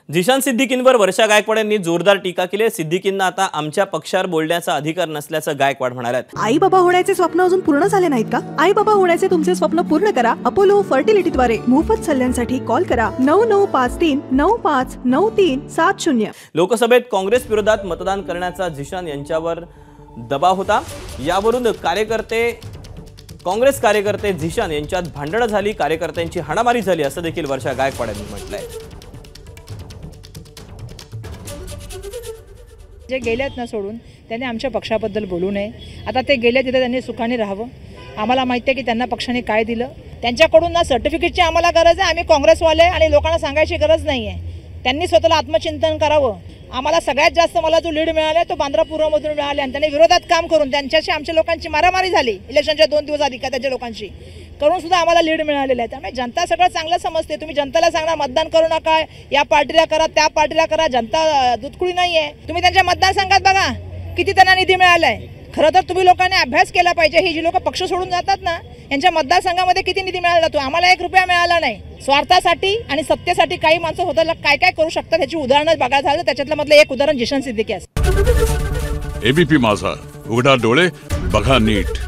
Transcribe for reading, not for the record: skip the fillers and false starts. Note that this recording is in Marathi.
जिशान सिद्दीकींवर वर्षा गायकवाड यांनी जोरदार टीका केली। सिद्दीकींना आता आमच्या पक्षावर बोलण्याचा अधिकार नसल्याचं गायकवाड म्हणाल्यात। आई बाबा होण्याचे स्वप्न अजून पूर्ण झाले नाहीत का? आई बाबा होण्याचे तुमचे स्वप्न पूर्ण करा अपोलो फर्टिलिटीद्वारे। मोफत सल्ल्यांसाठी कॉल करा 9953 959370। लोकसभेत काँग्रेस विरोधात मतदान करण्याचा जिशान यांच्यावर दबाव होता। यावरून काँग्रेस कार्यकर्ते जिशान यांच्यात भांडणं झाली, कार्यकर्त्यांची हाणामारी झाली असं देखील वर्षा गायकवाड यांनी म्हटलंय। जे गेलेत ना सोडून त्यांनी आमच्या पक्षाबद्दल बोलू नये। आता ते गेले तिथे त्यांनी सुखाने राहावं। आम्हाला माहिती आहे की त्यांना पक्षाने काय दिलं। त्यांच्याकडून ना सर्टिफिकेटची आम्हाला गरज आहे। आम्ही काँग्रेसवाले आणि लोकांना सांगायची गरज नाही आहे। त्यांनी स्वतःला आत्मचिंतन करावं। आम्हाला सगळ्यात जास्त मला जो लीड मिळाला तो बांद्रा पूर्वमधून मिळाला आणि त्यांनी विरोधात काम करून त्यांच्याशी आमच्या लोकांची मारामारी झाली इलेक्शनच्या 2 दिवस आधी का त्याच्या लोकांशी करून सुद्धा आम्हाला लीड मिळालेला आहे। त्यामुळे जनता सगळं चांगलं समजते। तुम्ही जनताला सांगणार मतदान करू नका, या पार्टीला करा त्या पार्टीला करा, जनता दुधकुळी नाही आहे। तुम्ही त्यांच्या मतदारसंघात बघा किती त्यांना निधी मिळालाय। खरं तर तुम्ही लोकांनी अभ्यास केला पाहिजे। ही जी लोक पक्ष सोडून जातात ना यांच्या मतदारसंघामध्ये किती निधी मिळाला जातो। आम्हाला 1 रुपया मिळाला नाही। स्वार्थासाठी आणि सत्तेसाठी काही माणसं होताना काय काय करू शकतात याची उदाहरणं बघायला झालं। त्याच्यातलं मधलं एक उदाहरण जिशान सिद्दीकी आहे। एबीपी माझा, उघडा डोळे बघा नीट।